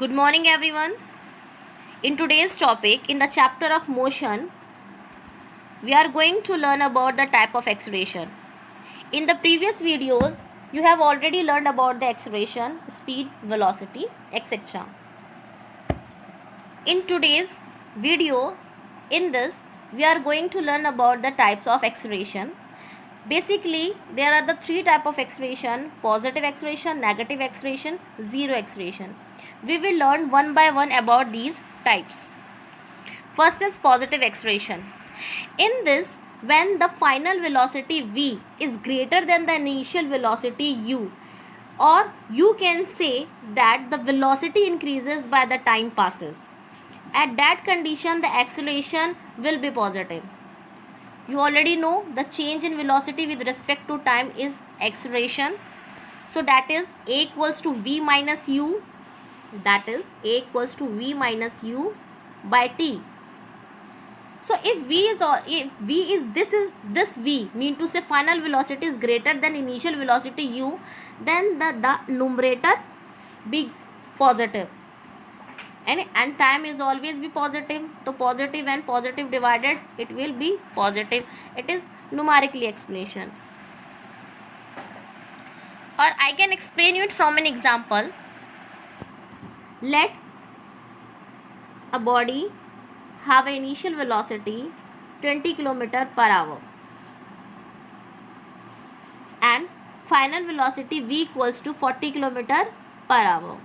Good morning, everyone. In today's topic, in the chapter of motion, we are going to learn about the type of acceleration. In the previous videos, you have already learned about the acceleration, speed, velocity, etc. In today's video, in this, we are going to learn about the types of acceleration. Basically, there are the three types of acceleration: positive acceleration, negative acceleration, zero acceleration. We will learn one by one about these types. First is positive acceleration. In this, when the final velocity v is greater than the initial velocity u, or you can say that the velocity increases by the time passes. At that condition, the acceleration will be positive. You already know the change in velocity with respect to time is acceleration. So that is a equals to v minus u. That is a equals to v minus u by t. So if this v mean to say final velocity is greater than initial velocity u, then the numerator be positive. And time is always be positive. So positive and positive divided, it will be positive. It is numerically explanation. Or I can explain it from an example. Let a body have an initial velocity 20 km per hour and final velocity v equals to 40 km per hour.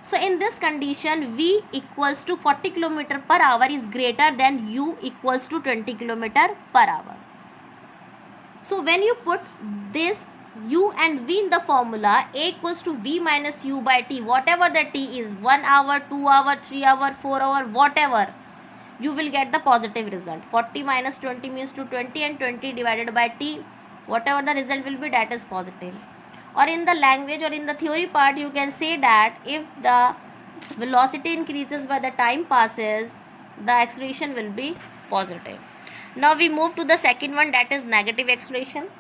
So in this condition, v equals to 40 km per hour is greater than u equals to 20 km per hour. So when you put this u and v in the formula, a equals to v minus u by t, whatever the t is, 1 hour, 2 hour, 3 hour, 4 hour, whatever, you will get the positive result. 40 minus 20 means to 20 and 20 divided by t, whatever the result will be, that is positive. Or in the language or in the theory part, you can say that if the velocity increases by the time passes, the acceleration will be positive. Now we move to the second one, that is negative acceleration.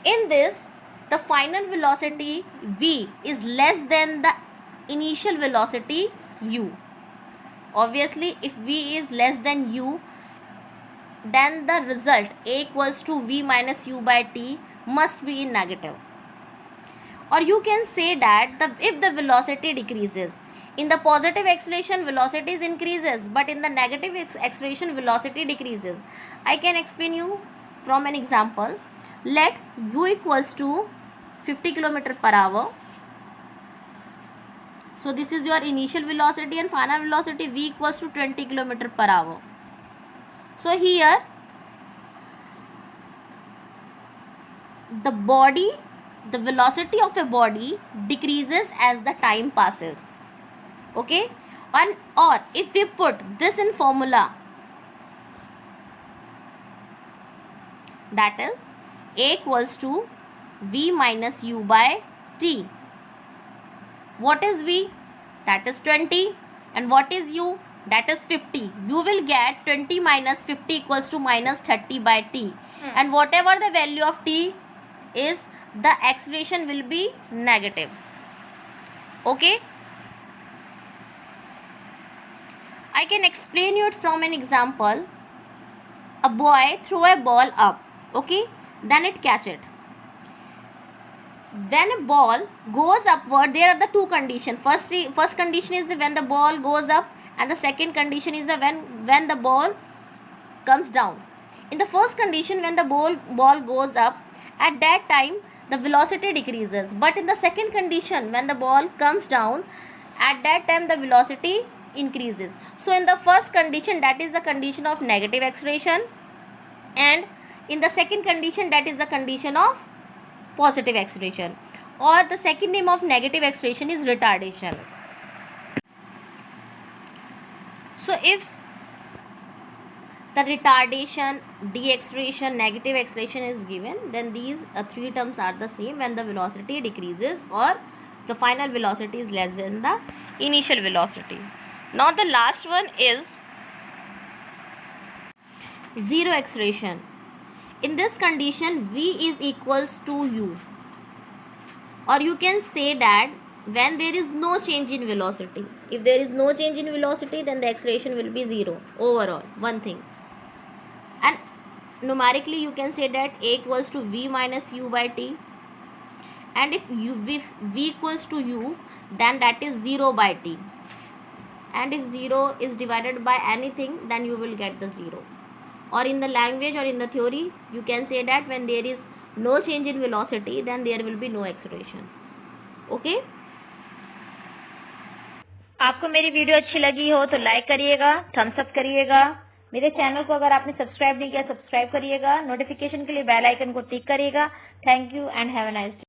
In this, the final velocity v is less than the initial velocity u. Obviously, if v is less than u, then the result a equals to v minus u by t must be in negative. Or you can say that if the velocity decreases, in the positive acceleration velocity increases, but in the negative acceleration velocity decreases. I can explain you from an example. Let u equals to 50 km per hour. So this is your initial velocity and final velocity v equals to 20 km per hour. So here the velocity of a body decreases as the time passes. Okay, or if we put this in formula, that is a equals to v minus u by t. What is v? That is 20. And what is u? That is 50. You will get 20 minus 50 equals to minus 30 by t. And whatever the value of t is, the acceleration will be negative. Okay, I can explain you it from an example. A boy throw a ball up, okay, then it catch it. When a ball goes upward, there are the two conditions. First condition is when the ball goes up, and the second condition is when the ball comes down. In the first condition, when the ball goes up, at that time the velocity decreases. But in the second condition, when the ball comes down, at that time the velocity increases. So in the first condition, that is the condition of negative acceleration, and in the second condition, that is the condition of positive acceleration, or the second name of negative acceleration is retardation. So if the retardation, deceleration, negative acceleration is given, then these three terms are the same when the velocity decreases or the final velocity is less than the initial velocity. Now the last one is zero acceleration. In this condition, v is equals to u. or you can say that when there is no change in velocity. If there is no change in velocity, then the acceleration will be 0 overall, one thing. And numerically you can say that a equals to v minus u by t, and if v equals to u, then that is 0 by t, and if 0 is divided by anything, then you will get the 0. Or in the language or in the theory, you can say that when there is no change in velocity, then there will be no acceleration. Okay? आपको मेरी video अच्छी लगी हो तो like करिएगा, Thums up करिएगा। मेरे channel को अगर आपने सब्सक्राइब नहीं किया, सब्सक्राइब करिएगा। नोटिफिकेशन के लिए बेल आइकन को टिक करिएगा। Thank you and have a nice day.